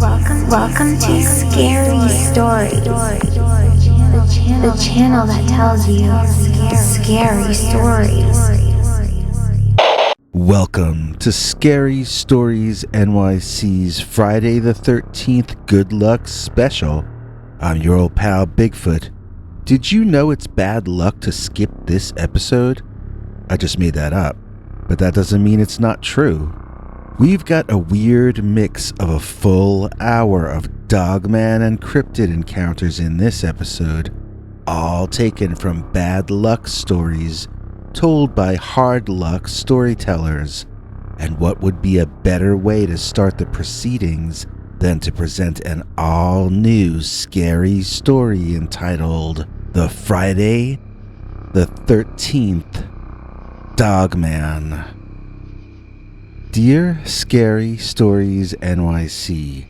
Welcome to Scary Stories, the channel that tells you scary stories. Welcome to Scary Stories NYC's Friday the 13th Good Luck Special. I'm your old pal Bigfoot. Did you know it's bad luck to skip this episode? I just made that up, but that doesn't mean it's not true. We've got a weird mix of a full hour of Dogman and cryptid encounters in this episode, all taken from bad luck stories told by hard luck storytellers. And what would be a better way to start the proceedings than to present an all-new scary story entitled The Friday the 13th Dogman. Dear Scary Stories NYC,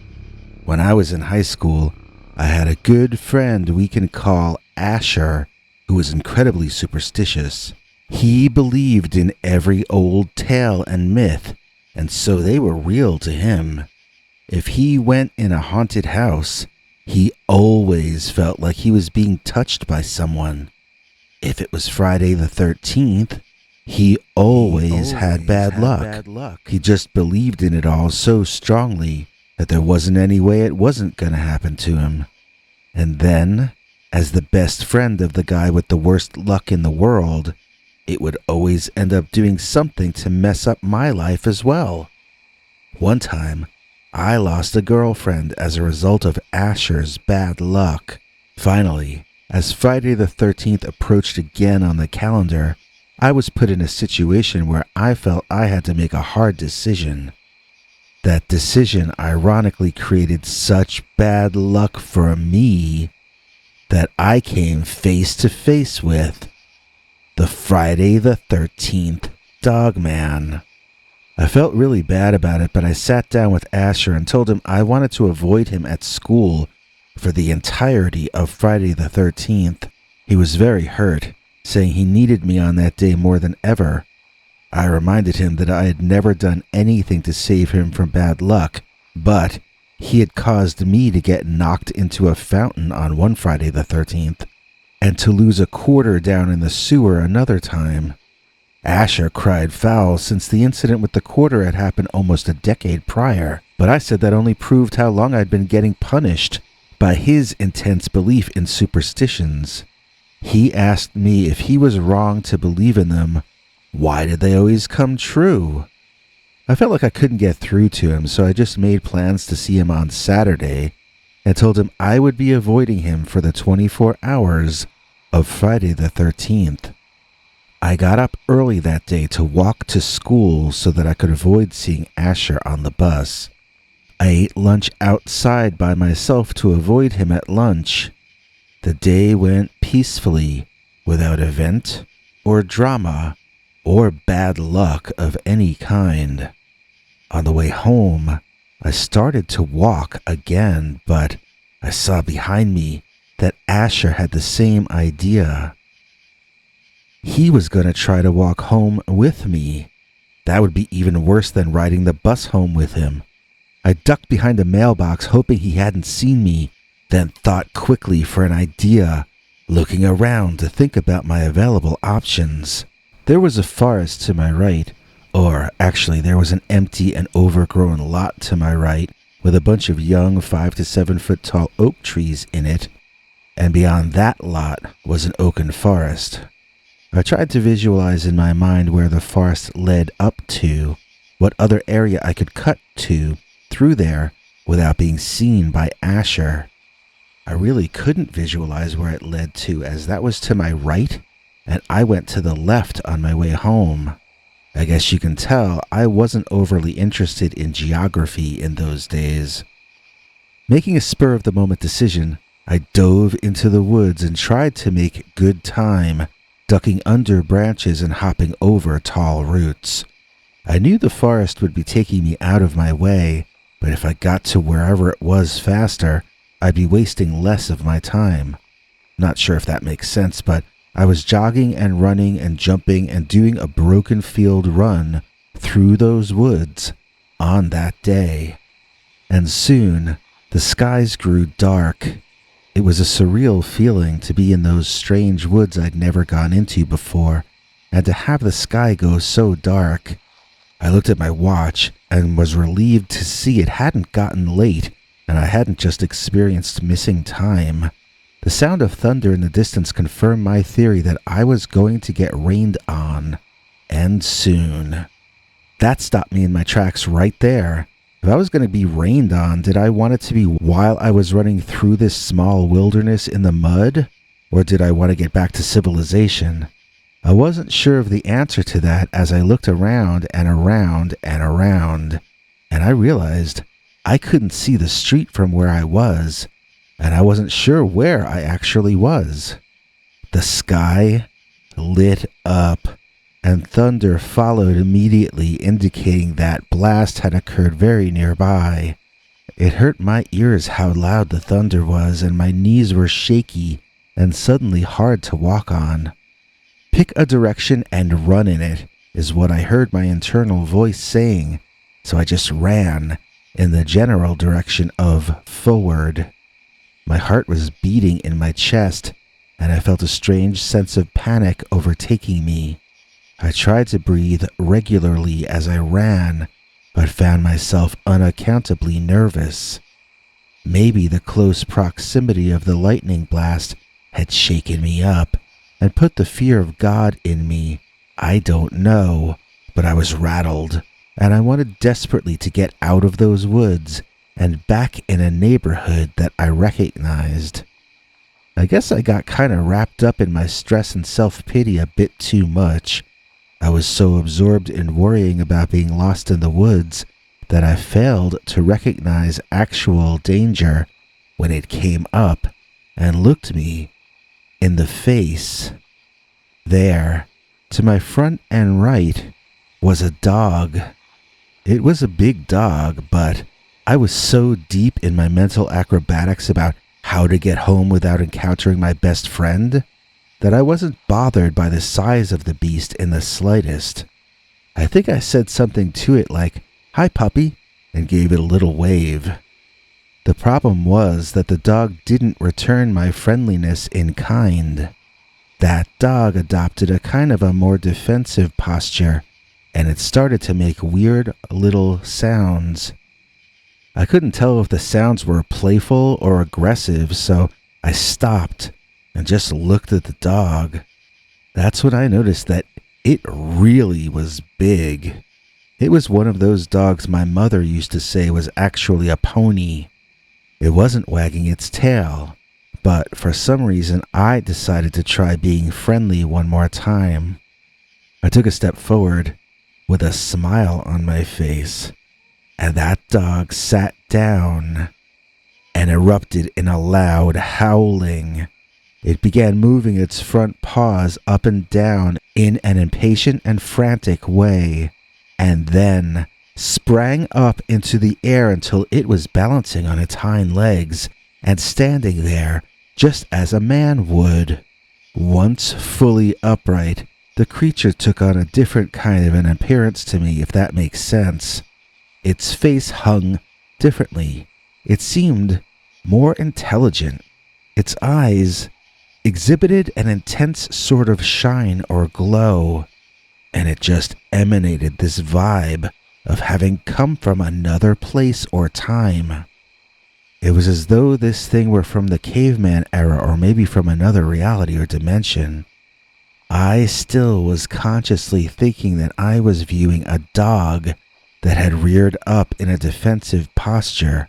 when I was in high school, I had a good friend we can call Asher, who was incredibly superstitious. He believed in every old tale and myth, and so they were real to him. If he went in a haunted house, he always felt like he was being touched by someone. If it was Friday the 13th, he always had bad luck. He just believed in it all so strongly that there wasn't any way it wasn't going to happen to him. And then, as the best friend of the guy with the worst luck in the world, it would always end up doing something to mess up my life as well. One time, I lost a girlfriend as a result of Asher's bad luck. Finally, as Friday the 13th approached again on the calendar, I was put in a situation where I felt I had to make a hard decision. That decision ironically created such bad luck for me that I came face to face with the Friday the 13th Dogman. I felt really bad about it, but I sat down with Asher and told him I wanted to avoid him at school for the entirety of Friday the 13th. He was very hurt, saying he needed me on that day more than ever. I reminded him that I had never done anything to save him from bad luck, but he had caused me to get knocked into a fountain on one Friday the 13th, and to lose a quarter down in the sewer another time. Asher cried foul since the incident with the quarter had happened almost a decade prior, but I said that only proved how long I'd been getting punished by his intense belief in superstitions. He asked me if he was wrong to believe in them. Why did they always come true? I felt like I couldn't get through to him, so I just made plans to see him on Saturday and told him I would be avoiding him for the 24 hours of Friday the 13th. I got up early that day to walk to school so that I could avoid seeing Asher on the bus. I ate lunch outside by myself to avoid him at lunch. The day went peacefully, without event or drama or bad luck of any kind. On the way home, I started to walk again, but I saw behind me that Asher had the same idea. He was going to try to walk home with me. That would be even worse than riding the bus home with him. I ducked behind a mailbox hoping he hadn't seen me, then thought quickly for an idea, looking around to think about my available options. There was a forest to my right, or actually there was an empty and overgrown lot to my right with a bunch of young 5 to 7 foot tall oak trees in it, and beyond that lot was an oaken forest. I tried to visualize in my mind where the forest led up to, what other area I could cut to through there without being seen by Asher. I really couldn't visualize where it led to, as that was to my right, and I went to the left on my way home. I guess you can tell I wasn't overly interested in geography in those days. Making a spur-of-the-moment decision, I dove into the woods and tried to make good time, ducking under branches and hopping over tall roots. I knew the forest would be taking me out of my way, but if I got to wherever it was faster, I'd be wasting less of my time. Not sure if that makes sense, but I was jogging and running and jumping and doing a broken field run through those woods on that day. and soon the skies grew dark. It was a surreal feeling to be in those strange woods I'd never gone into before, and to have the sky go so dark. I looked at my watch and was relieved to see it hadn't gotten late and I hadn't just experienced missing time. The sound of thunder in the distance confirmed my theory that I was going to get rained on, and soon. That stopped me in my tracks right there. If I was going to be rained on, did I want it to be while I was running through this small wilderness in the mud? Or did I want to get back to civilization? I wasn't sure of the answer to that as I looked around and around and around, and I realized I couldn't see the street from where I was, and I wasn't sure where I actually was. The sky lit up, and thunder followed immediately, indicating that blast had occurred very nearby. It hurt my ears how loud the thunder was, and my knees were shaky and suddenly hard to walk on. Pick a direction and run in it, is what I heard my internal voice saying, so I just ran in the general direction of forward. My heart was beating in my chest, and I felt a strange sense of panic overtaking me. I tried to breathe regularly as I ran, but found myself unaccountably nervous. Maybe the close proximity of the lightning blast had shaken me up and put the fear of God in me. I don't know, but I was rattled, and I wanted desperately to get out of those woods and back in a neighborhood that I recognized. I guess I got kind of wrapped up in my stress and self-pity a bit too much. I was so absorbed in worrying about being lost in the woods that I failed to recognize actual danger when it came up and looked me in the face. There, to my front and right, was a dog. It was a big dog, but I was so deep in my mental acrobatics about how to get home without encountering my best friend that I wasn't bothered by the size of the beast in the slightest. I think I said something to it like, "Hi, puppy," and gave it a little wave. The problem was that the dog didn't return my friendliness in kind. That dog adopted a kind of a more defensive posture, and it started to make weird little sounds. I couldn't tell if the sounds were playful or aggressive, so I stopped and just looked at the dog. That's when I noticed that it really was big. It was one of those dogs my mother used to say was actually a pony. It wasn't wagging its tail, but for some reason I decided to try being friendly one more time. I took a step forward with a smile on my face, and that dog sat down and erupted in a loud howling. It began moving its front paws up and down in an impatient and frantic way, and then sprang up into the air until it was balancing on its hind legs and standing there just as a man would. Once fully upright, the creature took on a different kind of an appearance to me, if that makes sense. Its face hung differently. It seemed more intelligent. Its eyes exhibited an intense sort of shine or glow, and it just emanated this vibe of having come from another place or time. It was as though this thing were from the caveman era or maybe from another reality or dimension. I still was consciously thinking that I was viewing a dog that had reared up in a defensive posture,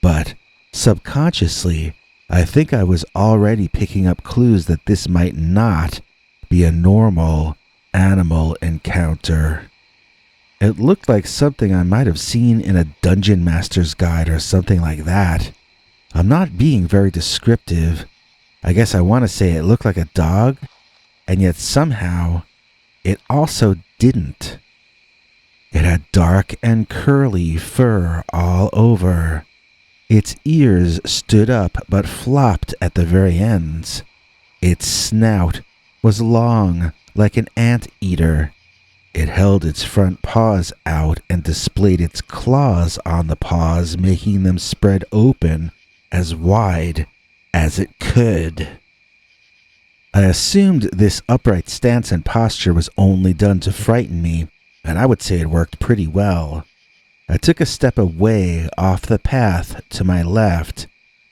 but subconsciously, I think I was already picking up clues that this might not be a normal animal encounter. It looked like something I might have seen in a Dungeon Master's Guide or something like that. I'm not being very descriptive. I guess I want to say it looked like a dog, and yet somehow it also didn't. It had dark and curly fur all over. Its ears stood up but flopped at the very ends. Its snout was long like an anteater, It held its front paws out and displayed its claws on the paws, making them spread open as wide as it could. I assumed this upright stance and posture was only done to frighten me, and I would say it worked pretty well. I took a step away off the path to my left.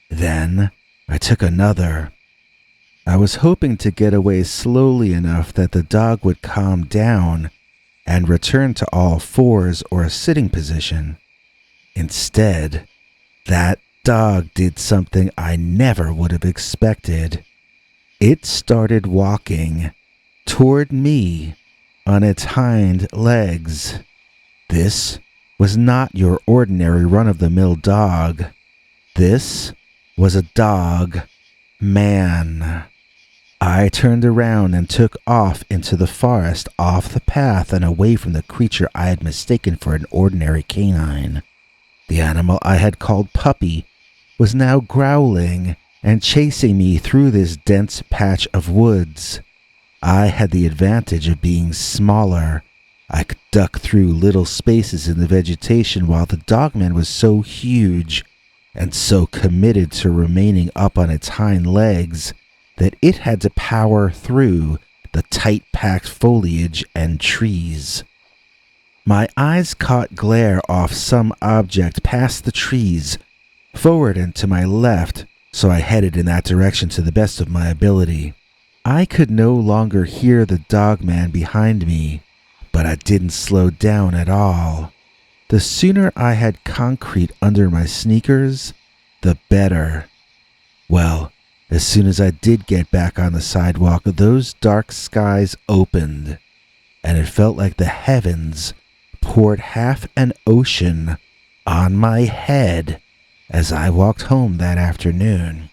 Then I took another. I was hoping to get away slowly enough that the dog would calm down and return to all fours or a sitting position. Instead, that dog did something I never would have expected. It started walking toward me on its hind legs. This was not your ordinary run-of-the-mill dog. This was a dog man. I turned around and took off into the forest, off the path and away from the creature I had mistaken for an ordinary canine. The animal I had called Puppy was now growling and chasing me through this dense patch of woods. I had the advantage of being smaller. I could duck through little spaces in the vegetation while the dogman was so huge and so committed to remaining up on its hind legs that it had to power through the tight-packed foliage and trees. My eyes caught glare off some object past the trees, forward and to my left, so I headed in that direction to the best of my ability. I could no longer hear the dogman behind me, but I didn't slow down at all. The sooner I had concrete under my sneakers, the better. Well, as soon as I did get back on the sidewalk, those dark skies opened, and it felt like the heavens poured half an ocean on my head as I walked home that afternoon.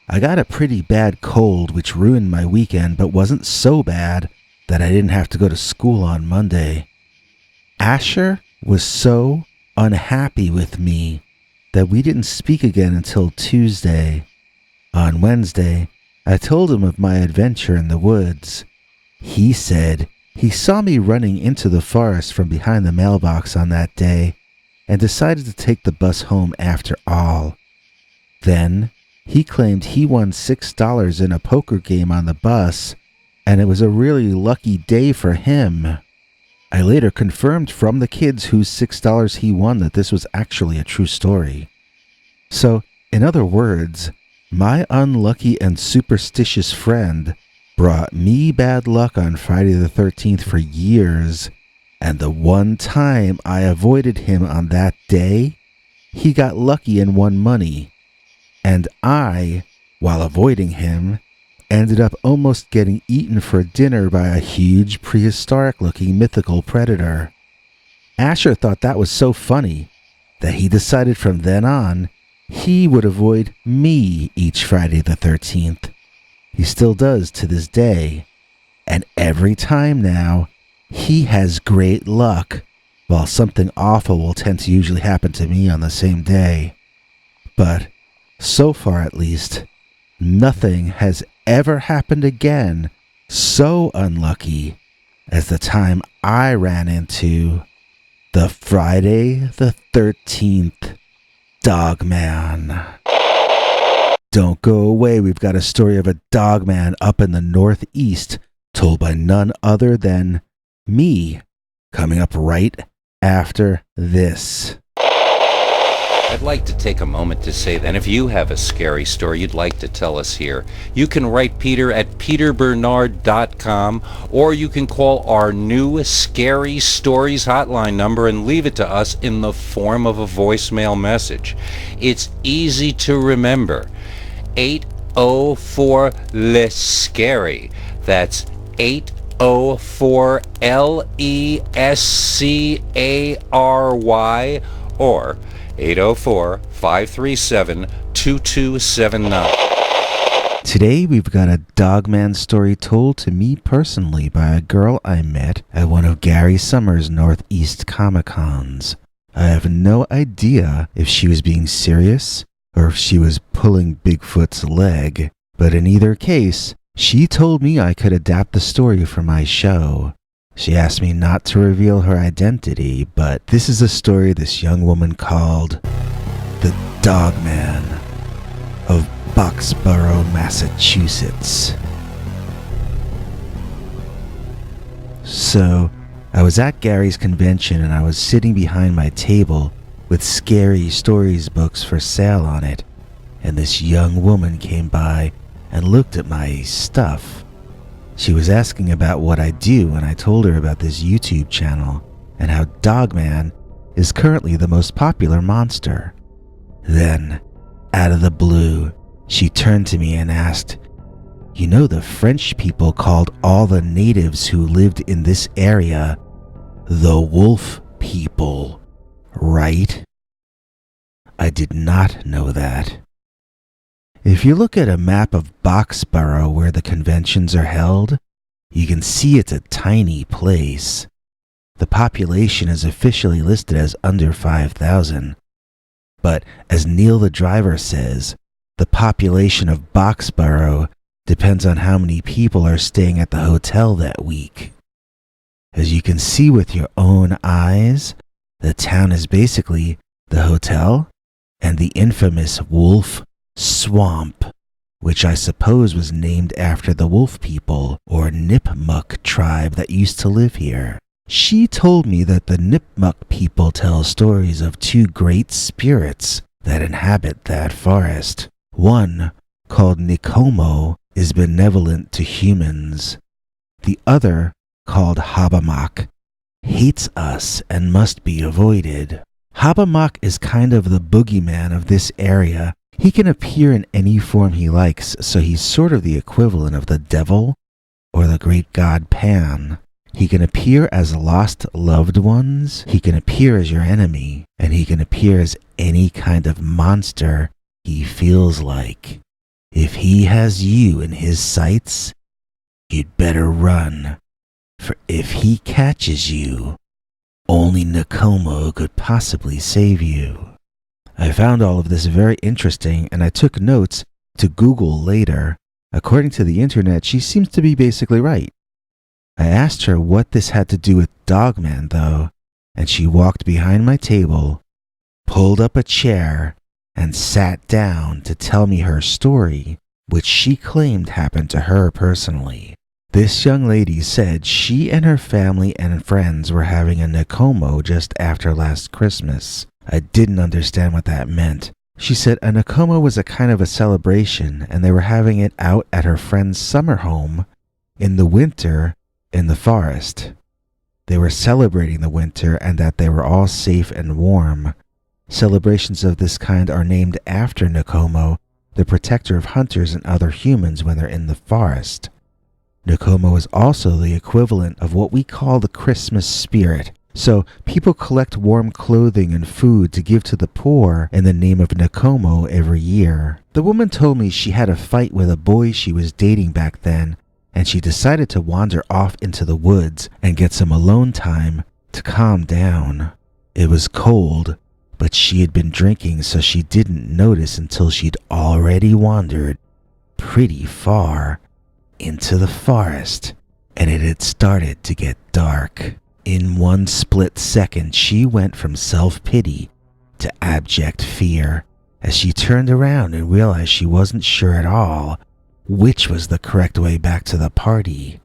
I got a pretty bad cold, which ruined my weekend, but wasn't so bad that I didn't have to go to school on Monday. Asher was so unhappy with me that we didn't speak again until Tuesday. On Wednesday, I told him of my adventure in the woods. He said he saw me running into the forest from behind the mailbox on that day and decided to take the bus home after all. Then, he claimed he won $6 in a poker game on the bus, and it was a really lucky day for him. I later confirmed from the kids whose $6 he won that this was actually a true story. So, in other words, my unlucky and superstitious friend brought me bad luck on Friday the 13th for years, and the one time I avoided him on that day, he got lucky and won money. And I, while avoiding him, ended up almost getting eaten for dinner by a huge prehistoric-looking mythical predator. Asher thought that was so funny that he decided from then on he would avoid me each Friday the 13th. He still does to this day. And every time now, he has great luck, while something awful will tend to usually happen to me on the same day. But, so far at least, nothing has ever happened again so unlucky as the time I ran into the Friday the 13th Dogman. Don't go away, we've got a story of a dogman up in the Northeast, told by none other than me, coming up right after this. I'd like to take a moment to say that if you have a scary story you'd like to tell us here, you can write Peter at peterbernard.com, or you can call our new Scary Stories hotline number and leave it to us in the form of a voicemail message. It's easy to remember. 804-LESCARY. That's 804-LESCARY, or 804-537-2279. Today we've got a dogman story told to me personally by a girl I met at one of Gary Summers' Northeast Comic-Cons. I have no idea if she was being serious or if she was pulling Bigfoot's leg, but in either case, she told me I could adapt the story for my show. She asked me not to reveal her identity, but this is a story this young woman called the Dogman of Boxborough, Massachusetts. So, I was at Gary's convention and I was sitting behind my table with scary stories books for sale on it, and this young woman came by and looked at my stuff. She was asking about what I do, and I told her about this YouTube channel and how Dogman is currently the most popular monster. Then, out of the blue, she turned to me and asked, "You know the French people called all the natives who lived in this area the wolf people, right?" I did not know that. If you look at a map of Boxborough where the conventions are held, you can see it's a tiny place. The population is officially listed as under 5,000. But as Neil the driver says, the population of Boxborough depends on how many people are staying at the hotel that week. As you can see with your own eyes, the town is basically the hotel and the infamous Wolf Swamp, which I suppose was named after the wolf people or Nipmuc tribe that used to live here. She told me that the Nipmuc people tell stories of two great spirits that inhabit that forest. One, called Nikomo, is benevolent to humans. The other, called Habamak, hates us and must be avoided. Habamak is kind of the boogeyman of this area. He can appear in any form he likes, so he's sort of the equivalent of the devil or the great god Pan. He can appear as lost loved ones, he can appear as your enemy, and he can appear as any kind of monster he feels like. If he has you in his sights, you'd better run, for if he catches you, only Nikomo could possibly save you. I found all of this very interesting, and I took notes to Google later. According to the internet, she seems to be basically right. I asked her what this had to do with Dogman, though, and she walked behind my table, pulled up a chair, and sat down to tell me her story, which she claimed happened to her personally. This young lady said she and her family and friends were having a Nikomo just after last Christmas. I didn't understand what that meant. She said a Nikomo was a kind of a celebration, and they were having it out at her friend's summer home in the winter in the forest. They were celebrating the winter and that they were all safe and warm. Celebrations of this kind are named after Nikomo, the protector of hunters and other humans when they're in the forest. Nikomo is also the equivalent of what we call the Christmas spirit. So people collect warm clothing and food to give to the poor in the name of Nikomo every year. The woman told me she had a fight with a boy she was dating back then, and she decided to wander off into the woods and get some alone time to calm down. It was cold, but she had been drinking, so she didn't notice until she'd already wandered pretty far into the forest, and it had started to get dark. In one split second, she went from self-pity to abject fear as she turned around and realized she wasn't sure at all which was the correct way back to the party.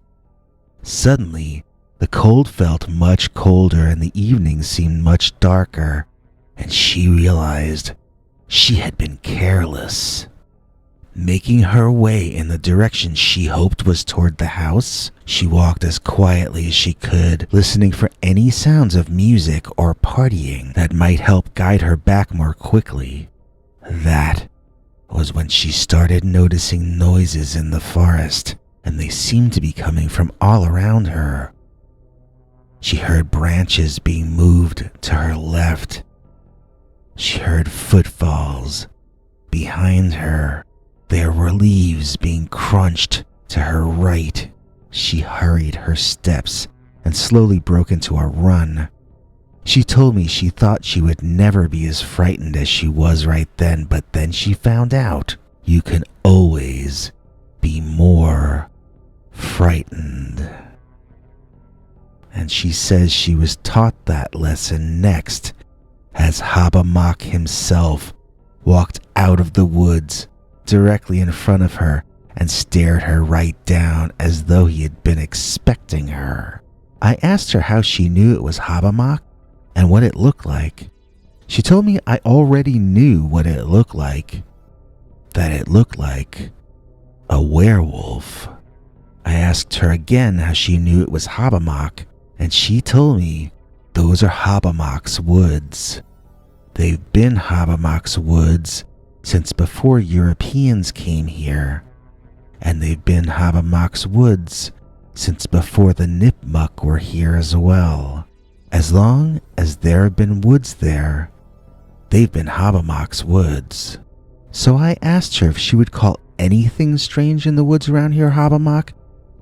Suddenly, the cold felt much colder and the evening seemed much darker, and she realized she had been careless. Making her way in the direction she hoped was toward the house, she walked as quietly as she could, listening for any sounds of music or partying that might help guide her back more quickly. That was when she started noticing noises in the forest, and they seemed to be coming from all around her. She heard branches being moved to her left. She heard footfalls behind her. There were leaves being crunched to her right. She hurried her steps and slowly broke into a run. She told me she thought she would never be as frightened as she was right then, but then she found out you can always be more frightened. and she says she was taught that lesson next as Habermas himself walked out of the woods directly in front of her and stared her right down as though he had been expecting her. I asked her how she knew it was Habermas and what it looked like. She told me I already knew what it looked like, that it looked like a werewolf. I asked her again how she knew it was Habermas, and she told me those are Habermas woods. They've been Habermas woods since before Europeans came here, and they've been Habermas woods since before the Nipmuc were here as well. As long as there have been woods there, they've been Habermas woods. So I asked her if she would call anything strange in the woods around here Habermas,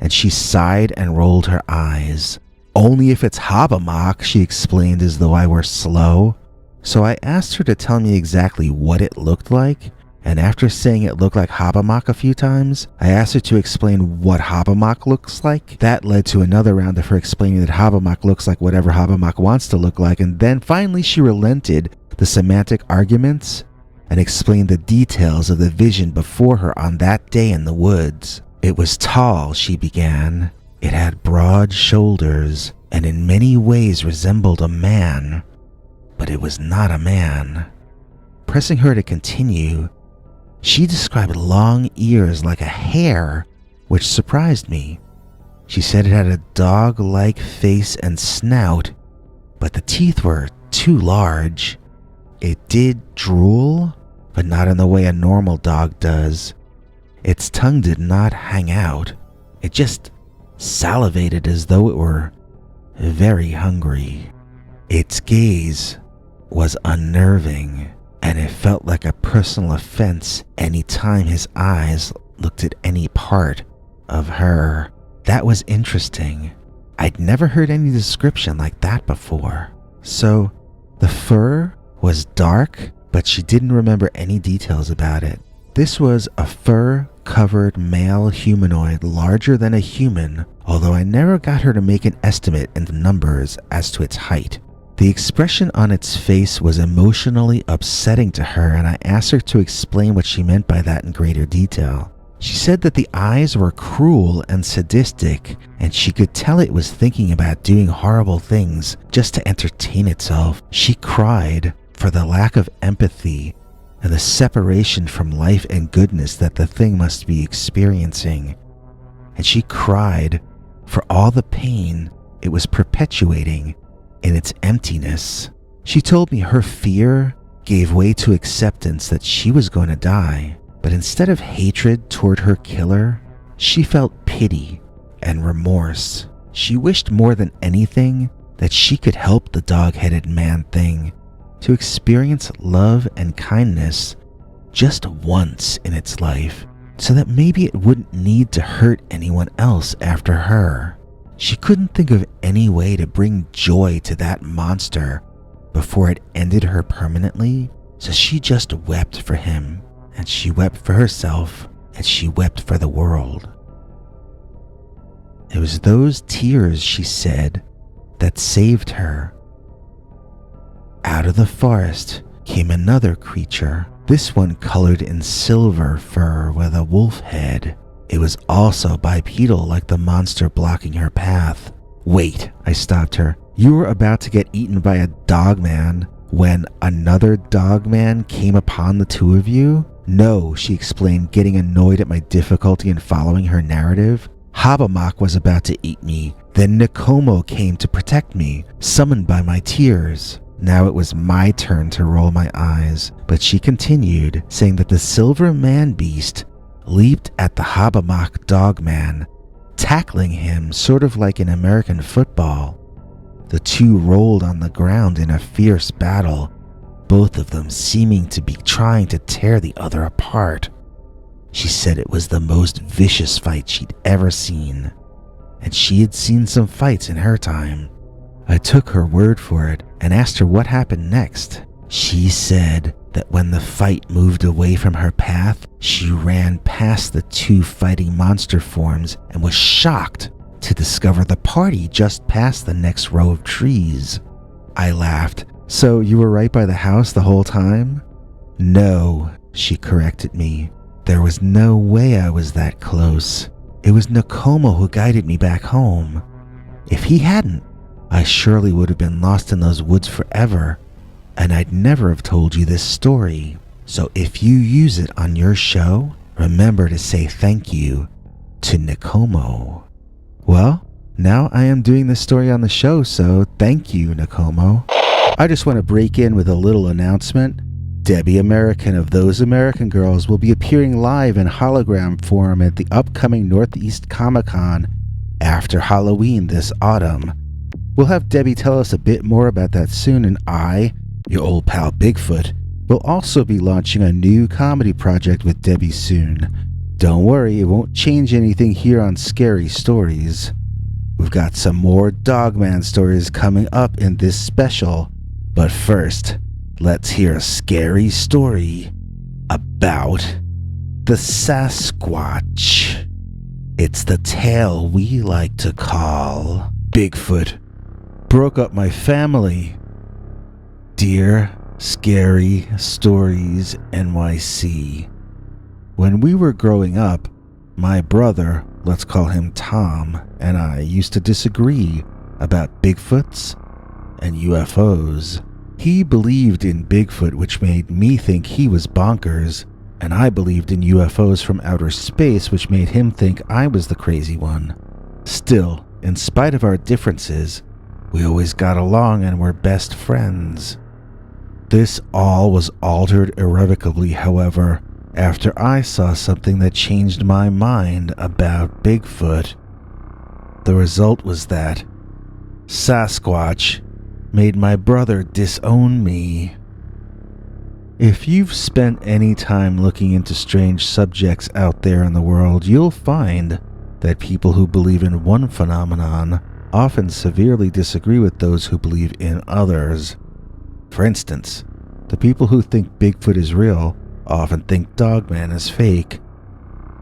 and she sighed and rolled her eyes. Only if it's Habermas, she explained as though I were slow. So I asked her to tell me exactly what it looked like, and after saying it looked like Habermas a few times, I asked her to explain what Habermas looks like. That led to another round of her explaining that Habermas looks like whatever Habermas wants to look like, and then finally she relented the semantic arguments and explained the details of the vision before her on that day in the woods. It was tall, she began. It had broad shoulders and in many ways resembled a man, but it was not a man. Pressing her to continue, she described long ears like a hare, which surprised me. She said it had a dog-like face and snout, but the teeth were too large. It did drool, but not in the way a normal dog does. Its tongue did not hang out. It just salivated as though it were very hungry. Its gaze was unnerving, and it felt like a personal offense any time his eyes looked at any part of her. That was interesting. I'd never heard any description like that before. So, the fur was dark, but she didn't remember any details about it. This was a fur-covered male humanoid larger than a human, although I never got her to make an estimate in the numbers as to its height. The expression on its face was emotionally upsetting to her, and I asked her to explain what she meant by that in greater detail. She said that the eyes were cruel and sadistic, and she could tell it was thinking about doing horrible things just to entertain itself. She cried for the lack of empathy and the separation from life and goodness that the thing must be experiencing. And she cried for all the pain it was perpetuating in its emptiness. She told me her fear gave way to acceptance that she was going to die, but instead of hatred toward her killer, she felt pity and remorse. She wished more than anything that she could help the dog-headed man thing to experience love and kindness just once in its life, so that maybe it wouldn't need to hurt anyone else after her. She couldn't think of any way to bring joy to that monster before it ended her permanently, so she just wept for him, and she wept for herself, and she wept for the world. It was those tears, she said, that saved her. Out of the forest came another creature, this one colored in silver fur with a wolf head. It was also bipedal like the monster blocking her path. Wait, I stopped her. You were about to get eaten by a dogman when another dogman came upon the two of you? No, she explained, getting annoyed at my difficulty in following her narrative. Habermas was about to eat me. Then Nikomo came to protect me, summoned by my tears. Now it was my turn to roll my eyes, but she continued, saying that the silver man-beast leaped at the Habermas dogman, tackling him sort of like in American football. The two rolled on the ground in a fierce battle, both of them seeming to be trying to tear the other apart. She said it was the most vicious fight she'd ever seen, and she had seen some fights in her time. I took her word for it and asked her what happened next. She said that when the fight moved away from her path, she ran past the two fighting monster forms and was shocked to discover the party just past the next row of trees. I laughed. So you were right by the house the whole time? No, she corrected me. There was no way I was that close. It was Nakomo who guided me back home. If he hadn't, I surely would have been lost in those woods forever, and I'd never have told you this story. So if you use it on your show, remember to say thank you to Nakomo. Well, now I am doing this story on the show, so thank you, Nakomo. I just want to break in with a little announcement. Debbie American of Those American Girls will be appearing live in hologram form at the upcoming Northeast Comic-Con after Halloween this autumn. We'll have Debbie tell us a bit more about that soon, and I, your old pal Bigfoot, will also be launching a new comedy project with Debbie soon. Don't worry, it won't change anything here on Scary Stories. We've got some more Dogman stories coming up in this special, but first, let's hear a scary story about the Sasquatch. It's the tale we like to call Bigfoot Broke Up My Family. Dear Scary Stories NYC. When we were growing up, my brother, let's call him Tom, and I used to disagree about Bigfoots and UFOs. He believed in Bigfoot, which made me think he was bonkers, and I believed in UFOs from outer space, which made him think I was the crazy one. Still, in spite of our differences, we always got along and were best friends. This all was altered irrevocably, however, after I saw something that changed my mind about Bigfoot. The result was that Sasquatch made my brother disown me. If you've spent any time looking into strange subjects out there in the world, you'll find that people who believe in one phenomenon often severely disagree with those who believe in others. For instance, the people who think Bigfoot is real often think Dogman is fake.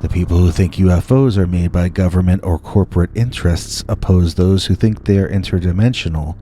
The people who think UFOs are made by government or corporate interests oppose those who think they are interdimensional,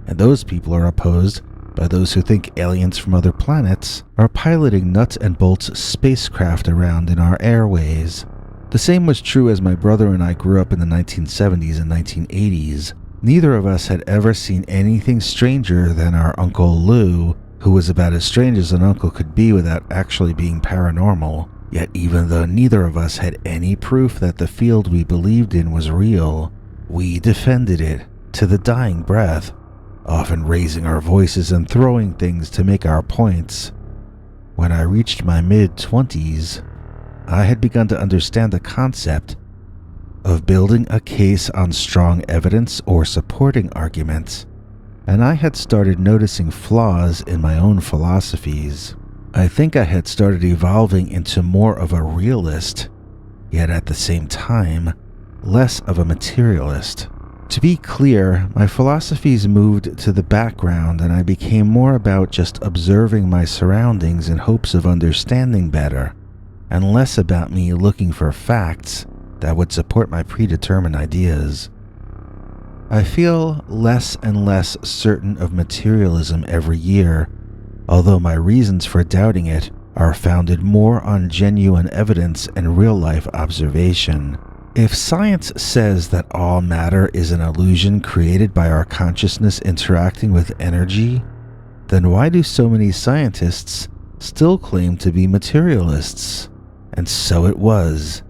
and those people are opposed by those who think aliens from other planets are piloting nuts and bolts spacecraft around in our airways. The same was true as my brother and I grew up in the 1970s and 1980s. Neither of us had ever seen anything stranger than our Uncle Lou, who was about as strange as an uncle could be without actually being paranormal. Yet even though neither of us had any proof that the field we believed in was real, we defended it to the dying breath, often raising our voices and throwing things to make our points. When I reached my mid-20s, I had begun to understand the concept of building a case on strong evidence or supporting arguments, and I had started noticing flaws in my own philosophies. I think I had started evolving into more of a realist, yet at the same time, less of a materialist. To be clear, my philosophies moved to the background and I became more about just observing my surroundings in hopes of understanding better, and less about me looking for facts that would support my predetermined ideas. I feel less and less certain of materialism every year, although my reasons for doubting it are founded more on genuine evidence and real-life observation. If science says that all matter is an illusion created by our consciousness interacting with energy, then why do so many scientists still claim to be materialists? And so it was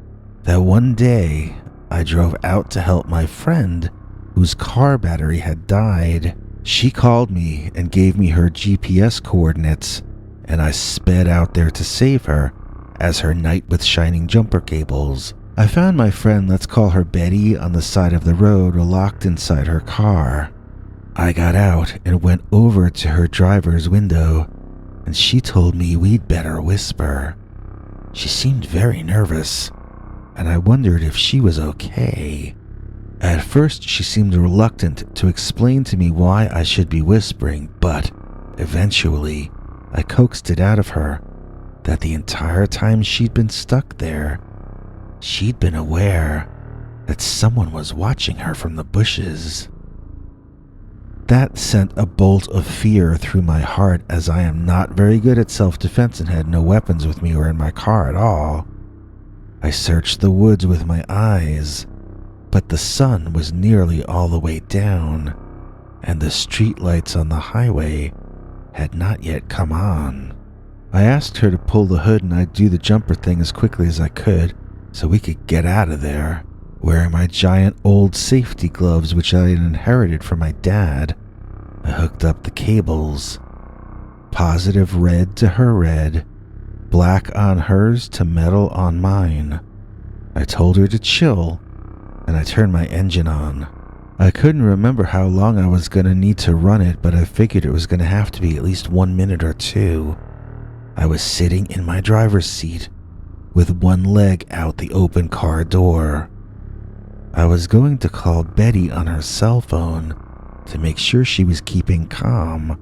that one day I drove out to help my friend whose car battery had died. She called me and gave me her GPS coordinates, and I sped out there to save her as her knight with shining jumper cables. I found my friend, let's call her Betty, on the side of the road, locked inside her car. I got out and went over to her driver's window, and she told me we'd better whisper. She seemed very nervous, and I wondered if she was okay. At first, she seemed reluctant to explain to me why I should be whispering, but eventually, I coaxed it out of her that the entire time she'd been stuck there, she'd been aware that someone was watching her from the bushes. That sent a bolt of fear through my heart, as I am not very good at self-defense and had no weapons with me or in my car at all. I searched the woods with my eyes, but the sun was nearly all the way down, and the streetlights on the highway had not yet come on. I asked her to pull the hood and I'd do the jumper thing as quickly as I could so we could get out of there, wearing my giant old safety gloves which I had inherited from my dad. I hooked up the cables. Positive red to her red, black on hers to metal on mine. I told her to chill, and I turned my engine on. I couldn't remember how long I was going to need to run it, but I figured it was going to have to be at least 1 minute or two. I was sitting in my driver's seat, with one leg out the open car door. I was going to call Betty on her cell phone to make sure she was keeping calm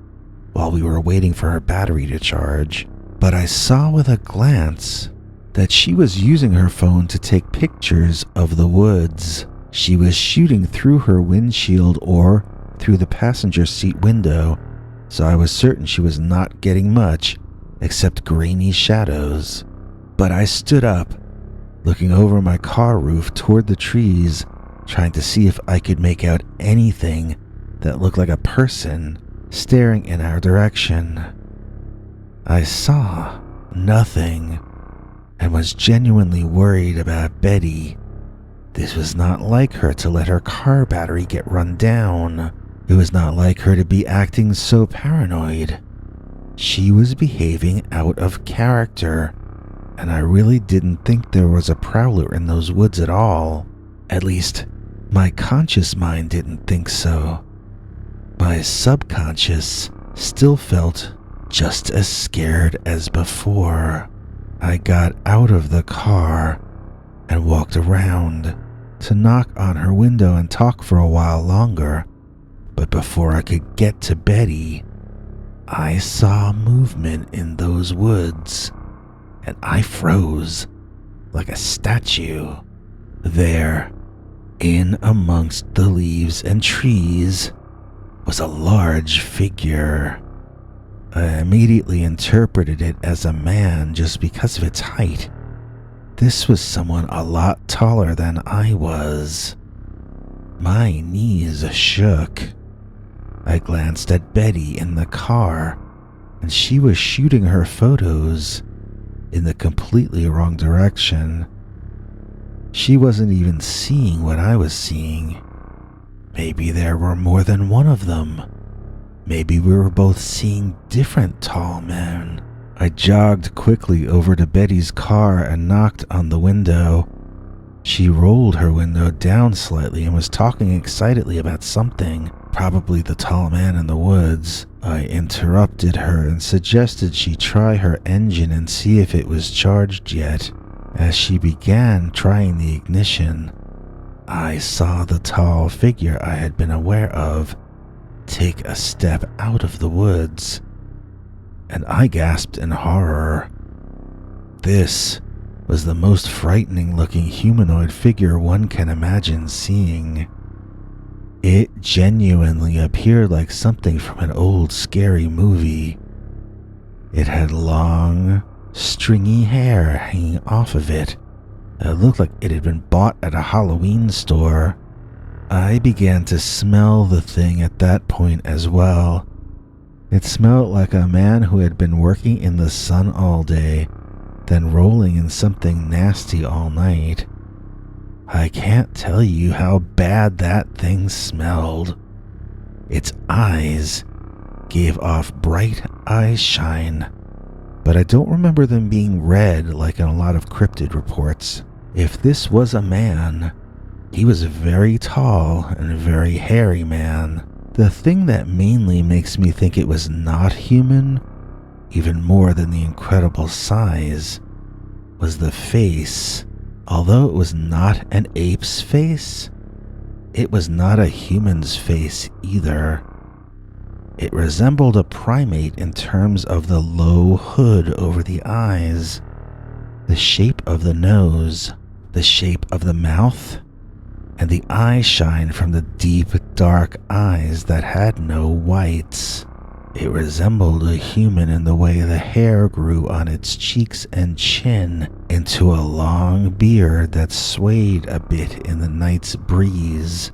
while we were waiting for her battery to charge, but I saw with a glance that she was using her phone to take pictures of the woods. She was shooting through her windshield or through the passenger seat window, so I was certain she was not getting much except grainy shadows. But I stood up, looking over my car roof toward the trees, trying to see if I could make out anything that looked like a person staring in our direction. I saw nothing and was genuinely worried about Betty. This was not like her to let her car battery get run down. It was not like her to be acting so paranoid. She was behaving out of character, and I really didn't think there was a prowler in those woods at all. At least, my conscious mind didn't think so. My subconscious still felt just as scared as before. I got out of the car and walked around to knock on her window and talk for a while longer, but before I could get to Betty, I saw movement in those woods, and I froze like a statue. There, in amongst the leaves and trees, was a large figure. I immediately interpreted it as a man just because of its height. This was someone a lot taller than I was. My knees shook. I glanced at Betty in the car, and she was shooting her photos in the completely wrong direction. She wasn't even seeing what I was seeing. Maybe there were more than one of them. Maybe we were both seeing different tall men. I jogged quickly over to Betty's car and knocked on the window. She rolled her window down slightly and was talking excitedly about something, probably the tall man in the woods. I interrupted her and suggested she try her engine and see if it was charged yet. As she began trying the ignition, I saw the tall figure I had been aware of take a step out of the woods, and I gasped in horror. This was the most frightening looking humanoid figure one can imagine seeing. It genuinely appeared like something from an old scary movie. It had long, stringy hair hanging off of it. It looked like it had been bought at a Halloween store. I began to smell the thing at that point as well. It smelled like a man who had been working in the sun all day, then rolling in something nasty all night. I can't tell you how bad that thing smelled. Its eyes gave off bright eye shine, but I don't remember them being red like in a lot of cryptid reports. If this was a man, he was a very tall and very hairy man. The thing that mainly makes me think it was not human, even more than the incredible size, was the face. Although it was not an ape's face, it was not a human's face either. It resembled a primate in terms of the low hood over the eyes, the shape of the nose, the shape of the mouth, and the eye shine from the deep, dark eyes that had no whites. It resembled a human in the way the hair grew on its cheeks and chin into a long beard that swayed a bit in the night's breeze.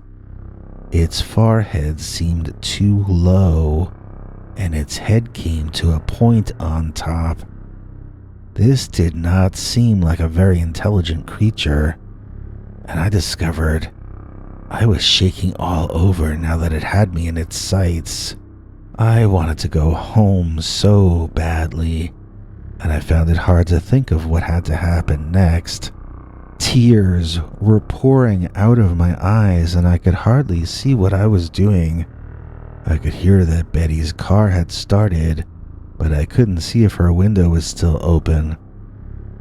Its forehead seemed too low, and its head came to a point on top. This did not seem like a very intelligent creature, and I discovered I was shaking all over now that it had me in its sights. I wanted to go home so badly, and I found it hard to think of what had to happen next. Tears were pouring out of my eyes, and I could hardly see what I was doing. I could hear that Betty's car had started, but I couldn't see if her window was still open.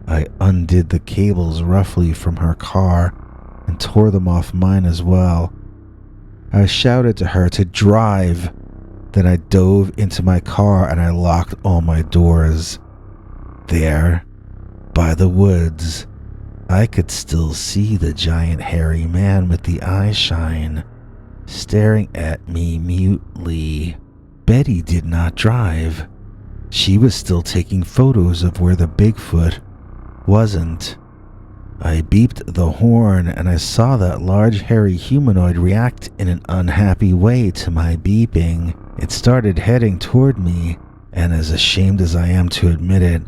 I undid the cables roughly from her car and tore them off mine as well. I shouted to her to drive. Then I dove into my car and I locked all my doors. There, by the woods, I could still see the giant hairy man with the eye shine, staring at me mutely. Betty did not drive. She was still taking photos of where the Bigfoot wasn't. I beeped the horn and I saw that large hairy humanoid react in an unhappy way to my beeping. It started heading toward me, and as ashamed as I am to admit it,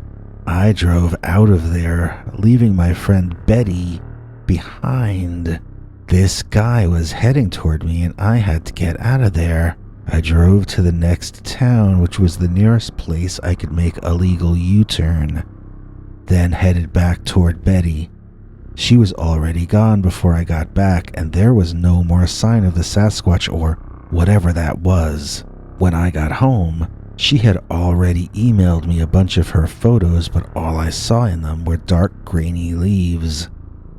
I drove out of there, leaving my friend Betty behind. This guy was heading toward me and I had to get out of there. I drove to the next town, which was the nearest place I could make a legal U-turn, then headed back toward Betty. She was already gone before I got back, and there was no more sign of the Sasquatch or whatever that was. When I got home, she had already emailed me a bunch of her photos, but all I saw in them were dark, grainy leaves.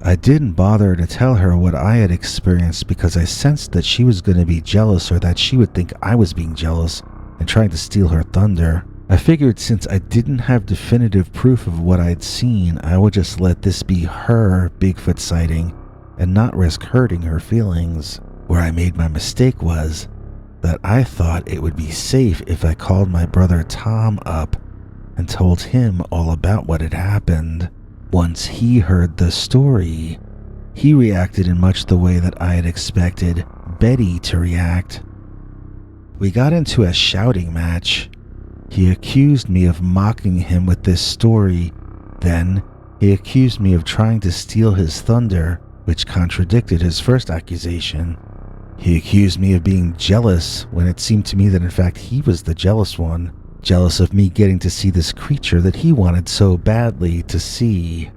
I didn't bother to tell her what I had experienced because I sensed that she was going to be jealous, or that she would think I was being jealous and trying to steal her thunder. I figured since I didn't have definitive proof of what I'd seen, I would just let this be her Bigfoot sighting and not risk hurting her feelings. Where I made my mistake was that I thought it would be safe if I called my brother Tom up and told him all about what had happened. Once he heard the story, he reacted in much the way that I had expected Betty to react. We got into a shouting match. He accused me of mocking him with this story. Then he accused me of trying to steal his thunder, which contradicted his first accusation. He accused me of being jealous when it seemed to me that in fact he was the jealous one, jealous of me getting to see this creature that he wanted so badly to see.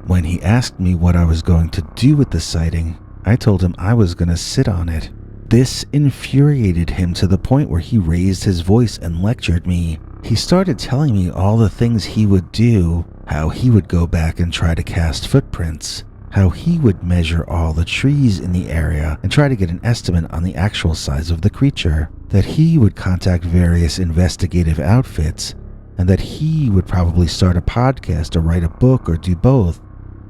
When he asked me what I was going to do with the sighting, I told him I was going to sit on it. This infuriated him to the point where he raised his voice and lectured me. He started telling me all the things he would do, how he would go back and try to cast footprints, how he would measure all the trees in the area and try to get an estimate on the actual size of the creature, that he would contact various investigative outfits, and that he would probably start a podcast or write a book or do both.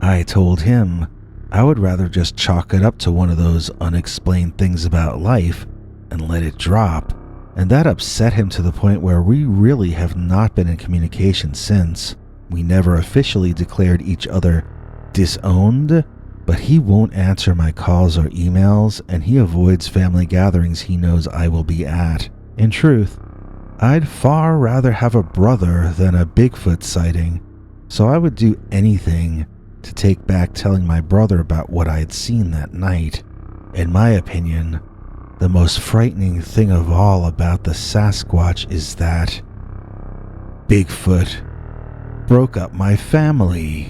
I told him I would rather just chalk it up to one of those unexplained things about life and let it drop, and that upset him to the point where we really have not been in communication since. We never officially declared each other disowned, but he won't answer my calls or emails, and he avoids family gatherings he knows I will be at. In truth, I'd far rather have a brother than a Bigfoot sighting, so I would do anything to take back telling my brother about what I had seen that night. In my opinion, the most frightening thing of all about the Sasquatch is that Bigfoot broke up my family.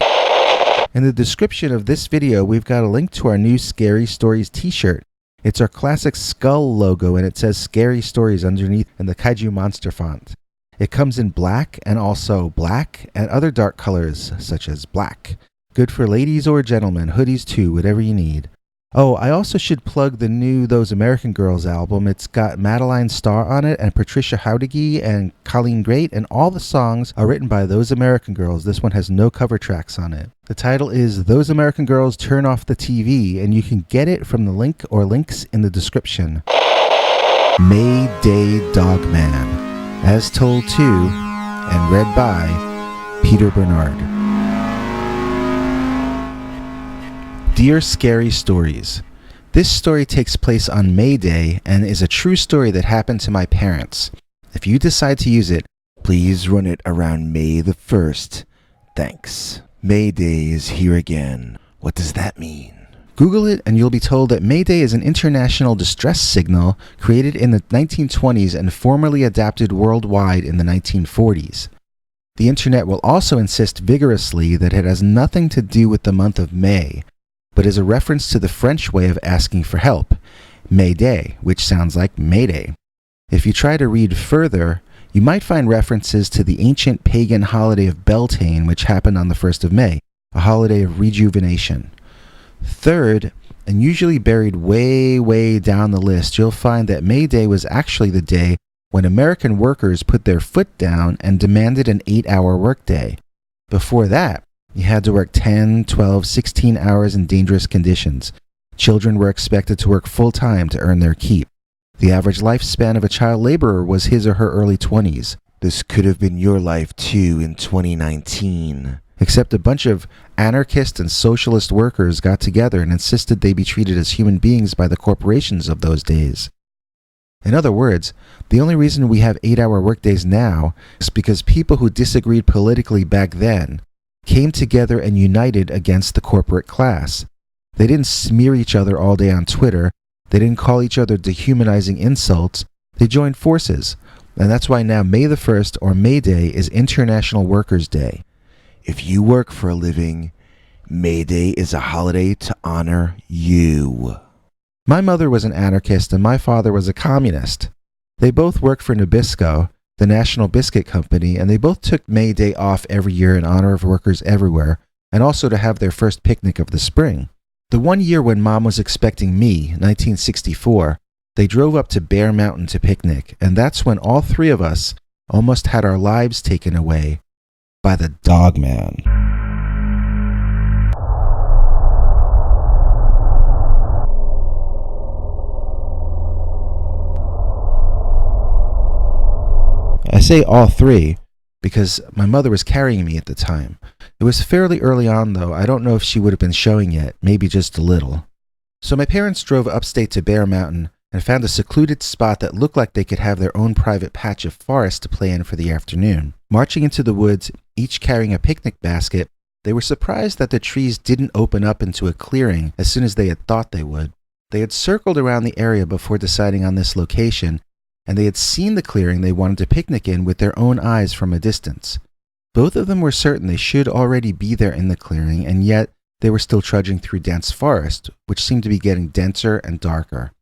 In the description of this video, we've got a link to our new Scary Stories t-shirt. It's our classic skull logo, and it says Scary Stories underneath in the Kaiju Monster font. It comes in black and also black and other dark colors, such as black. Good for ladies or gentlemen, hoodies too, whatever you need. Oh, I also should plug the new Those American Girls album. It's got Madeline Starr on it and Patricia Howdigi and Colleen Great, and all the songs are written by Those American Girls. This one has no cover tracks on it. The title is Those American Girls Turn Off the TV, and you can get it from the link or links in the description. May Day Dogman, as told to and read by Peter Bernard. Dear Scary Stories, this story takes place on May Day and is a true story that happened to my parents. If you decide to use it, please run it around May the 1st. Thanks. May Day is here again. What does that mean? Google it and you'll be told that May Day is an international distress signal created in the 1920s and formally adapted worldwide in the 1940s. The internet will also insist vigorously that it has nothing to do with the month of May, but is a reference to the French way of asking for help, May Day, which sounds like Mayday. If you try to read further, you might find references to the ancient pagan holiday of Beltane, which happened on the 1st of May, a holiday of rejuvenation. Third, and usually buried way down the list, you'll find that May Day was actually the day when American workers put their foot down and demanded an 8-hour workday. Before that, you had to work 10, 12, 16 hours in dangerous conditions. Children were expected to work full-time to earn their keep. The average lifespan of a child laborer was his or her early 20s. This could have been your life too in 2019. Except a bunch of anarchist and socialist workers got together and insisted they be treated as human beings by the corporations of those days. In other words, the only reason we have 8-hour workdays now is because people who disagreed politically back then came together and united against the corporate class. They didn't smear each other all day on Twitter. They didn't call each other dehumanizing insults. They joined forces. And that's why now May the 1st, or May Day, is International Workers' Day. If you work for a living, May Day is a holiday to honor you. My mother was an anarchist and my father was a communist. They both worked for Nabisco, the National Biscuit Company, and they both took May Day off every year in honor of workers everywhere, and also to have their first picnic of the spring. The one year when Mom was expecting me, 1964, they drove up to Bear Mountain to picnic, and that's when all three of us almost had our lives taken away by the Dogman. I say all three because my mother was carrying me at the time. It was fairly early on though. I don't know if she would have been showing yet, maybe just a little. So my parents drove upstate to Bear Mountain and found a secluded spot that looked like they could have their own private patch of forest to play in for the afternoon. Marching into the woods, each carrying a picnic basket, they were surprised that the trees didn't open up into a clearing as soon as they had thought they would. They had circled around the area before deciding on this location, and they had seen the clearing they wanted to picnic in with their own eyes from a distance. Both of them were certain they should already be there in the clearing, and yet they were still trudging through dense forest, which seemed to be getting denser and darker.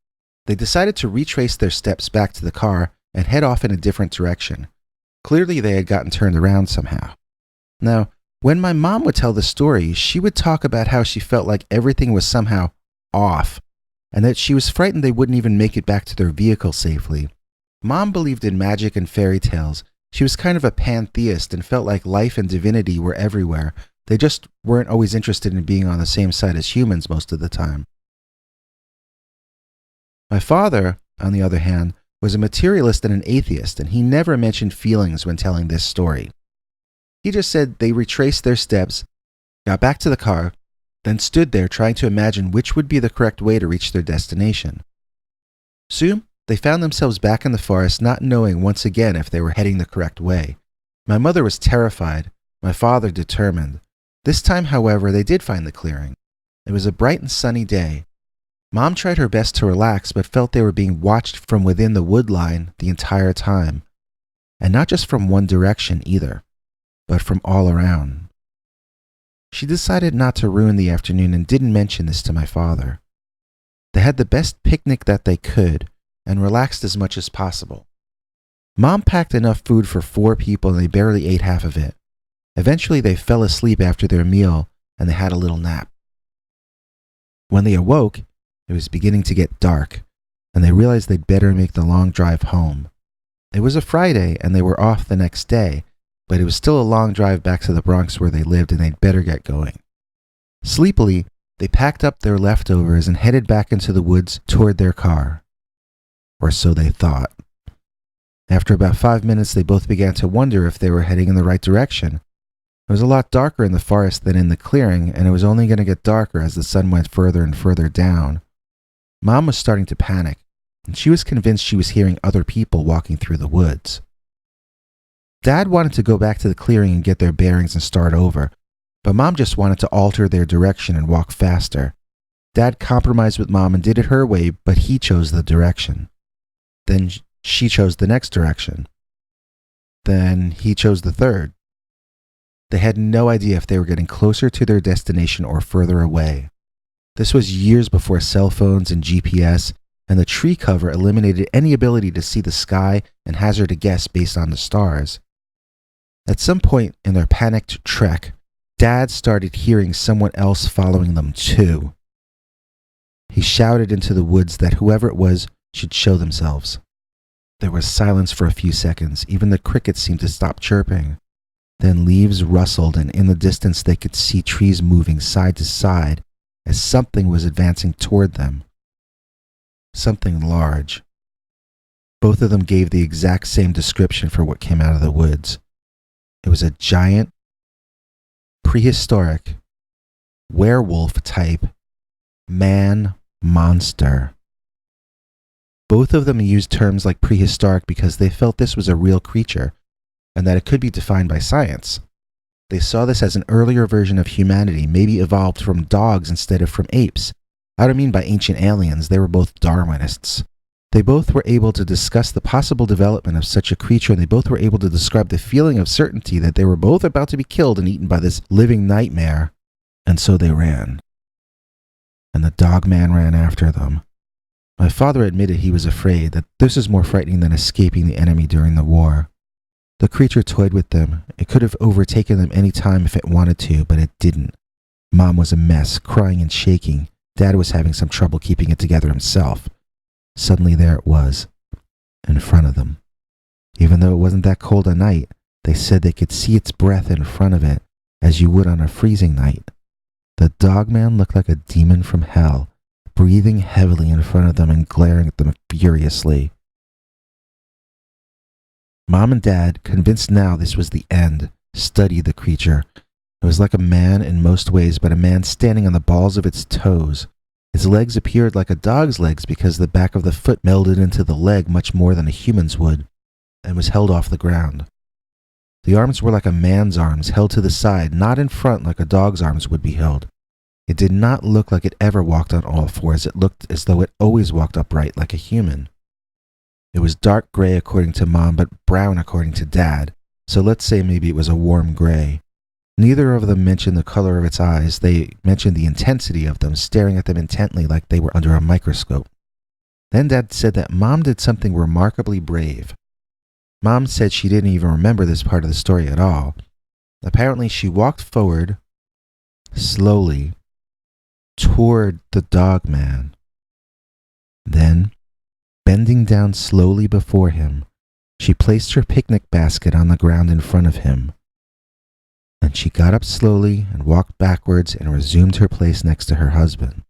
They decided to retrace their steps back to the car and head off in a different direction. Clearly they had gotten turned around somehow. Now, when my mom would tell the story, she would talk about how she felt like everything was somehow off, and that she was frightened they wouldn't even make it back to their vehicle safely. Mom believed in magic and fairy tales. She was kind of a pantheist and felt like life and divinity were everywhere. They just weren't always interested in being on the same side as humans most of the time. My father, on the other hand, was a materialist and an atheist, and he never mentioned feelings when telling this story. He just said they retraced their steps, got back to the car, then stood there trying to imagine which would be the correct way to reach their destination. Soon, they found themselves back in the forest, not knowing once again if they were heading the correct way. My mother was terrified, my father determined. This time, however, they did find the clearing. It was a bright and sunny day. Mom tried her best to relax, but felt they were being watched from within the wood line the entire time. And not just from one direction either, but from all around. She decided not to ruin the afternoon and didn't mention this to my father. They had the best picnic that they could, and relaxed as much as possible. Mom packed enough food for 4 people and they barely ate half of it. Eventually they fell asleep after their meal and they had a little nap. When they awoke, It was beginning to get dark, and they realized they'd better make the long drive home. It was a Friday, and they were off the next day, but it was still a long drive back to the Bronx where they lived, and they'd better get going. Sleepily, they packed up their leftovers and headed back into the woods toward their car. Or so they thought. After about 5 minutes, they both began to wonder if they were heading in the right direction. It was a lot darker in the forest than in the clearing, and it was only going to get darker as the sun went further and further down. Mom was starting to panic, and she was convinced she was hearing other people walking through the woods. Dad wanted to go back to the clearing and get their bearings and start over, but Mom just wanted to alter their direction and walk faster. Dad compromised with Mom and did it her way, but he chose the direction. Then she chose the next direction. Then he chose the third. They had no idea if they were getting closer to their destination or further away. This was years before cell phones and GPS, and the tree cover eliminated any ability to see the sky and hazard a guess based on the stars. At some point in their panicked trek, Dad started hearing someone else following them too. He shouted into the woods that whoever it was should show themselves. There was silence for a few seconds. Even the crickets seemed to stop chirping. Then leaves rustled, and in the distance they could see trees moving side to side as something was advancing toward them. Something large. Both of them gave the exact same description for what came out of the woods. It was a giant, prehistoric, werewolf-type man monster. Both of them used terms like prehistoric because they felt this was a real creature and that it could be defined by science. They saw this as an earlier version of humanity, maybe evolved from dogs instead of from apes. I don't mean by ancient aliens, they were both Darwinists. They both were able to discuss the possible development of such a creature, and they both were able to describe the feeling of certainty that they were both about to be killed and eaten by this living nightmare. And so they ran. And the Dogman ran after them. My father admitted he was afraid that this is more frightening than escaping the enemy during the war. The creature toyed with them. It could have overtaken them any time if it wanted to, but it didn't. Mom was a mess, crying and shaking. Dad was having some trouble keeping it together himself. Suddenly there it was, in front of them. Even though it wasn't that cold a night, they said they could see its breath in front of it, as you would on a freezing night. The Dogman looked like a demon from hell, breathing heavily in front of them and glaring at them furiously. Mom and Dad, convinced now this was the end, studied the creature. It was like a man in most ways, but a man standing on the balls of its toes. Its legs appeared like a dog's legs because the back of the foot melded into the leg much more than a human's would, and was held off the ground. The arms were like a man's arms, held to the side, not in front like a dog's arms would be held. It did not look like it ever walked on all fours. It looked as though it always walked upright like a human. It was dark gray according to Mom, but brown according to Dad, so let's say maybe it was a warm gray. Neither of them mentioned the color of its eyes. They mentioned the intensity of them, staring at them intently like they were under a microscope. Then Dad said that Mom did something remarkably brave. Mom said she didn't even remember this part of the story at all. Apparently she walked forward, slowly, toward the Dogman. Then, bending down slowly before him, she placed her picnic basket on the ground in front of him. Then she got up slowly and walked backwards and resumed her place next to her husband.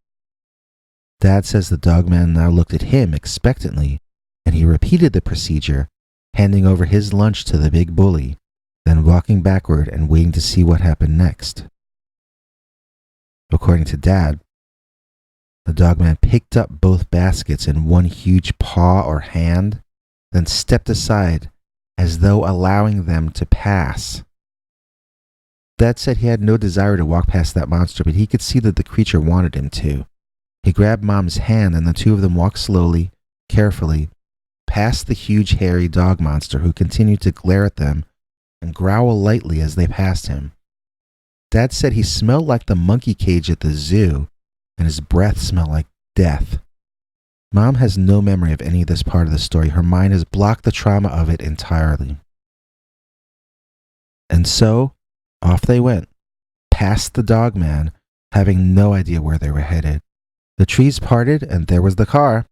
Dad says the Dogman now looked at him expectantly, and he repeated the procedure, handing over his lunch to the big bully, then walking backward and waiting to see what happened next. According to Dad, the Dogman picked up both baskets in one huge paw or hand, then stepped aside as though allowing them to pass. Dad said he had no desire to walk past that monster, but he could see that the creature wanted him to. He grabbed Mom's hand, and the two of them walked slowly, carefully, past the huge hairy dog monster who continued to glare at them and growl lightly as they passed him. Dad said he smelled like the monkey cage at the zoo, and his breath smelled like death. Mom has no memory of any of this part of the story. Her mind has blocked the trauma of it entirely. And so, off they went, past the Dogman, having no idea where they were headed. The trees parted, and there was the car.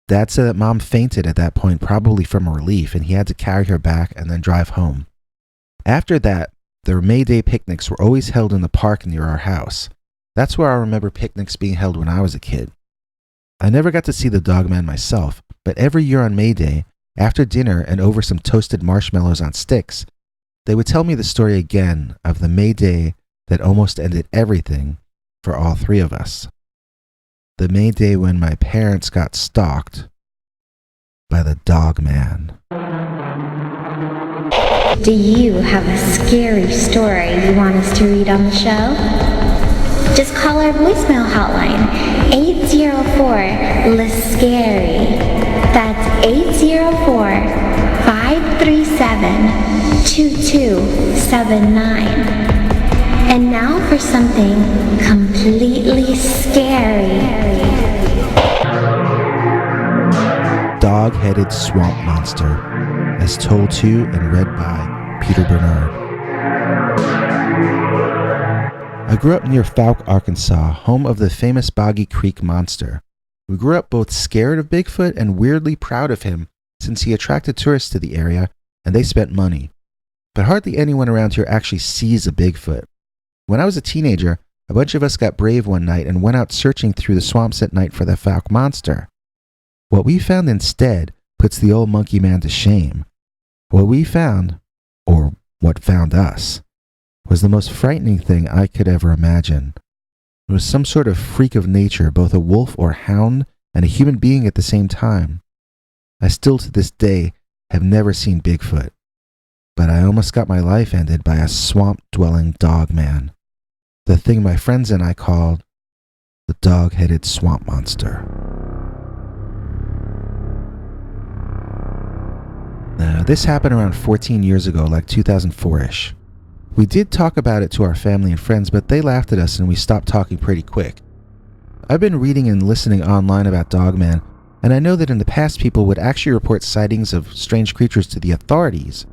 Dad said that Mom fainted at that point, probably from relief, and he had to carry her back and then drive home. After that, their May Day picnics were always held in the park near our house. That's where I remember picnics being held when I was a kid. I never got to see the Dogman myself, but every year on May Day, after dinner and over some toasted marshmallows on sticks, they would tell me the story again of the May Day that almost ended everything for all three of us. The May Day when my parents got stalked by the Dogman. Do you have a scary story you want us to read on the show? Just call our voicemail hotline, 804-LIST-SCARY. That's 804-537-2279. And now for something completely scary. Dog-headed swamp monster, as told to and read by Peter Bernard. I grew up near Fouke, Arkansas, home of the famous Boggy Creek monster. We grew up both scared of Bigfoot and weirdly proud of him since he attracted tourists to the area and they spent money. But hardly anyone around here actually sees a Bigfoot. When I was a teenager, a bunch of us got brave one night and went out searching through the swamps at night for the Fouke monster. What we found instead puts the old monkey man to shame. What we found, or what found us, was the most frightening thing I could ever imagine. It was some sort of freak of nature, both a wolf or hound and a human being at the same time. I still to this day have never seen Bigfoot, but I almost got my life ended by a swamp-dwelling dogman, the thing my friends and I called the dog-headed swamp monster. Now, this happened around 14 years ago, like 2004-ish. We did talk about it to our family and friends, but they laughed at us and we stopped talking pretty quick. I've been reading and listening online about Dogman, and I know that in the past people would actually report sightings of strange creatures to the authorities.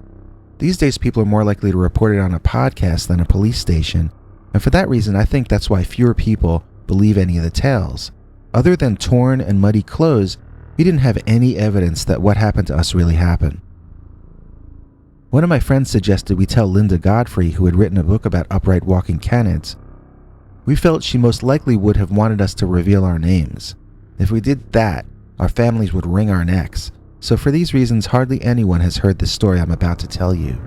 These days people are more likely to report it on a podcast than a police station, and for that reason I think that's why fewer people believe any of the tales. Other than torn and muddy clothes, we didn't have any evidence that what happened to us really happened. One of my friends suggested we tell Linda Godfrey, who had written a book about upright walking canids. We felt she most likely would have wanted us to reveal our names. If we did that, our families would wring our necks. So for these reasons, hardly anyone has heard the story I'm about to tell you.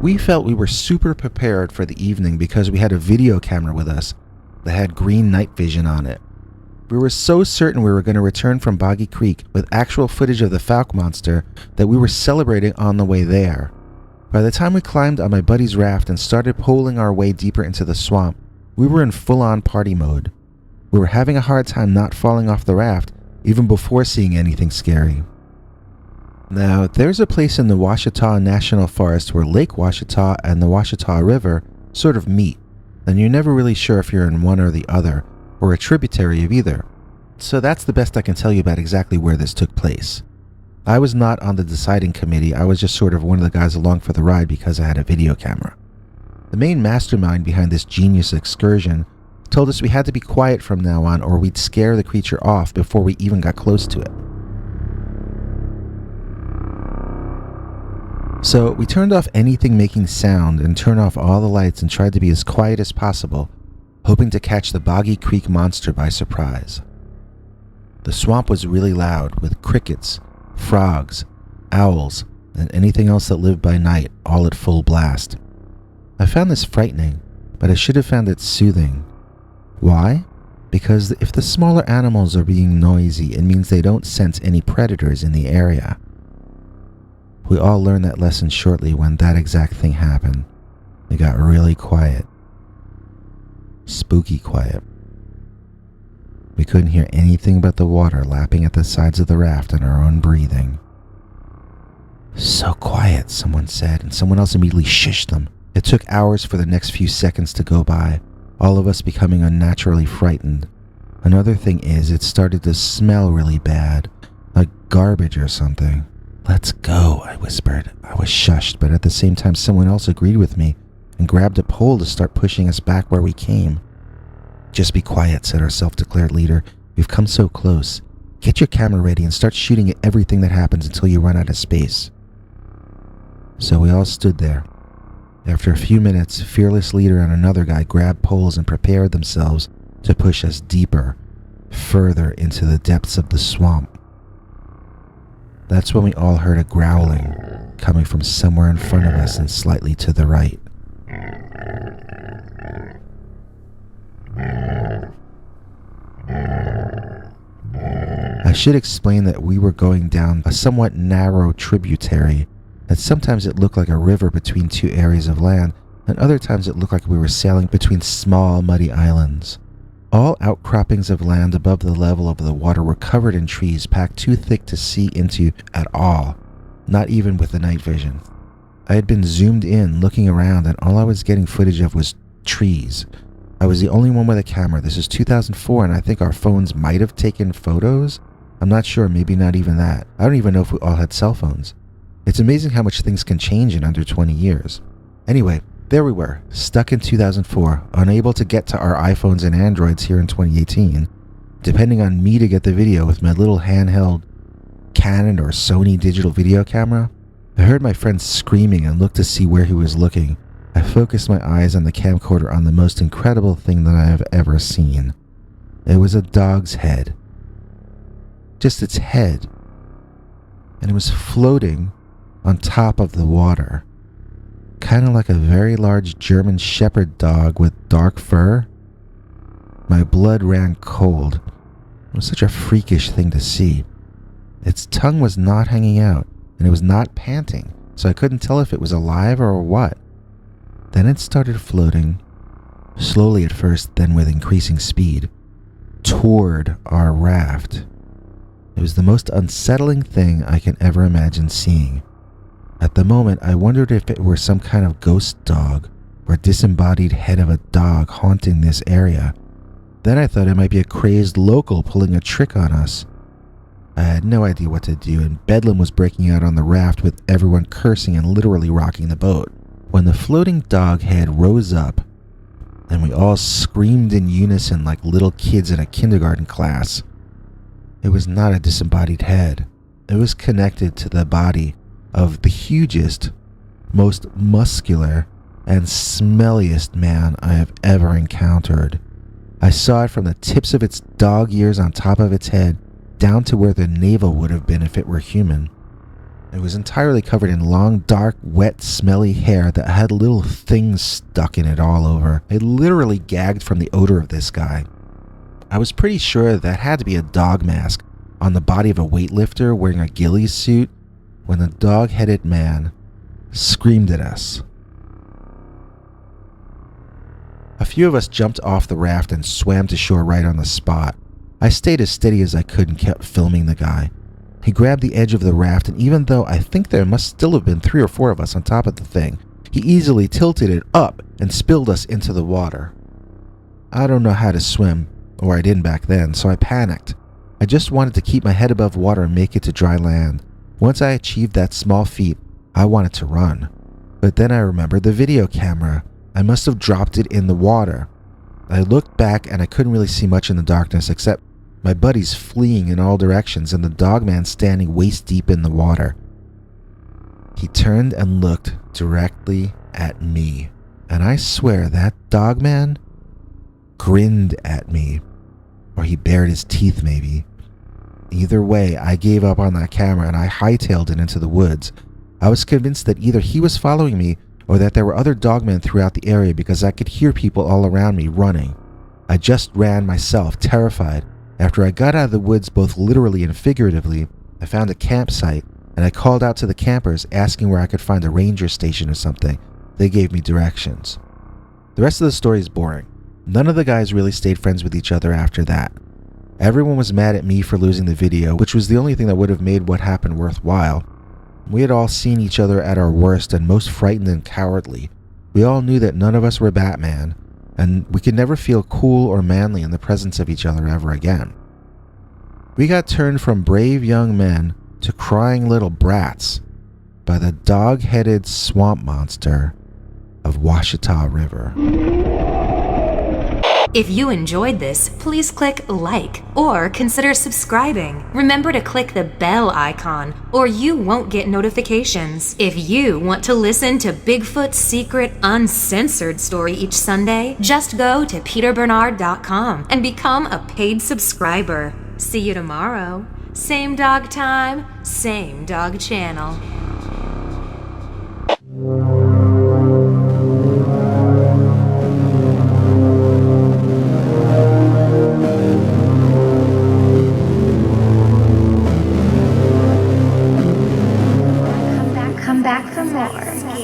We felt we were super prepared for the evening because we had a video camera with us that had green night vision on it. We were so certain we were going to return from Boggy Creek with actual footage of the Fouke monster that we were celebrating on the way there. By the time we climbed on my buddy's raft and started poling our way deeper into the swamp, we were in full-on party mode. We were having a hard time not falling off the raft even before seeing anything scary. Now, there's a place in the Ouachita National Forest where Lake Ouachita and the Ouachita River sort of meet, and you're never really sure if you're in one or the other, or a tributary of either. So that's the best I can tell you about exactly where this took place. I was not on the deciding committee, I was just sort of one of the guys along for the ride because I had a video camera. The main mastermind behind this genius excursion told us we had to be quiet from now on or we'd scare the creature off before we even got close to it. So we turned off anything making sound and turned off all the lights and tried to be as quiet as possible, hoping to catch the Boggy Creek monster by surprise. The swamp was really loud, with crickets, frogs, owls, and anything else that lived by night all at full blast. I found this frightening, but I should have found it soothing. Why? Because if the smaller animals are being noisy, it means they don't sense any predators in the area. We all learned that lesson shortly when that exact thing happened. It got really quiet. Spooky quiet. We couldn't hear anything but the water lapping at the sides of the raft and our own breathing. "So quiet," someone said, and someone else immediately shushed them. It took hours for the next few seconds to go by, all of us becoming unnaturally frightened. Another thing is, it started to smell really bad, like garbage or something. "Let's go," I whispered. I was shushed, but at the same time someone else agreed with me. and grabbed a pole to start pushing us back where we came. "Just be quiet," said our self-declared leader. "We've come so close. Get your camera ready and start shooting at everything that happens until you run out of space." So we all stood there. After a few minutes, fearless leader and another guy grabbed poles and prepared themselves to push us deeper, further into the depths of the swamp. That's when we all heard a growling coming from somewhere in front of us and slightly to the right. I should explain that we were going down a somewhat narrow tributary, and sometimes it looked like a river between two areas of land, and other times it looked like we were sailing between small muddy islands. All outcroppings of land above the level of the water were covered in trees packed too thick to see into at all, not even with the night vision. I had been zoomed in, looking around, and all I was getting footage of was trees. I was the only one with a camera. This is 2004, and I think our phones might have taken photos. I'm not sure, maybe not even that. I don't even know if we all had cell phones. It's amazing how much things can change in under 20 years. Anyway, there we were, stuck in 2004, unable to get to our iPhones and Androids here in 2018, depending on me to get the video with my little handheld Canon or Sony digital video camera. I heard my friend screaming and looked to see where he was looking. I focused my eyes on the camcorder on the most incredible thing that I have ever seen. It was a dog's head. Just its head. And it was floating on top of the water. Kind of like a very large German shepherd dog with dark fur. My blood ran cold. It was such a freakish thing to see. Its tongue was not hanging out, and it was not panting, so I couldn't tell if it was alive or what. Then it started floating, slowly at first, then with increasing speed, toward our raft. It was the most unsettling thing I can ever imagine seeing. At the moment, I wondered if it were some kind of ghost dog or disembodied head of a dog haunting this area. Then I thought it might be a crazed local pulling a trick on us. I had no idea what to do, and bedlam was breaking out on the raft with everyone cursing and literally rocking the boat. When the floating dog head rose up, and we all screamed in unison like little kids in a kindergarten class. It was not a disembodied head. It was connected to the body of the hugest, most muscular, and smelliest man I have ever encountered. I saw it from the tips of its dog ears on top of its head down to where the navel would have been if it were human. It was entirely covered in long, dark, wet, smelly hair that had little things stuck in it all over. I literally gagged from the odor of this guy. I was pretty sure that had to be a dog mask on the body of a weightlifter wearing a ghillie suit when the dog-headed man screamed at us. A few of us jumped off the raft and swam to shore right on the spot. I stayed as steady as I could and kept filming the guy. He grabbed the edge of the raft, and even though I think there must still have been 3 or 4 of us on top of the thing, he easily tilted it up and spilled us into the water. I don't know how to swim, or I didn't back then, so I panicked. I just wanted to keep my head above water and make it to dry land. Once I achieved that small feat, I wanted to run. But then I remembered the video camera. I must have dropped it in the water. I looked back and I couldn't really see much in the darkness except my buddies fleeing in all directions and the dogman standing waist deep in the water. He turned and looked directly at me, and I swear that dogman grinned at me, or he bared his teeth maybe. Either way, I gave up on that camera and I hightailed it into the woods. I was convinced that either he was following me or that there were other dogmen throughout the area because I could hear people all around me running. I just ran myself, terrified. After I got out of the woods both literally and figuratively, I found a campsite and I called out to the campers asking where I could find a ranger station or something. They gave me directions. The rest of the story is boring. None of the guys really stayed friends with each other after that. Everyone was mad at me for losing the video, which was the only thing that would have made what happened worthwhile. We had all seen each other at our worst and most frightened and cowardly. We all knew that none of us were Batman, and we could never feel cool or manly in the presence of each other ever again. We got turned from brave young men to crying little brats by the dog-headed swamp monster of Washita River. If you enjoyed this, please click like or consider subscribing. Remember to click the bell icon or you won't get notifications. If you want to listen to Bigfoot's secret uncensored story each Sunday, just go to peterbernard.com and become a paid subscriber. See you tomorrow. Same dog time, same dog channel. Come back for more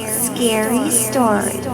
scary stories.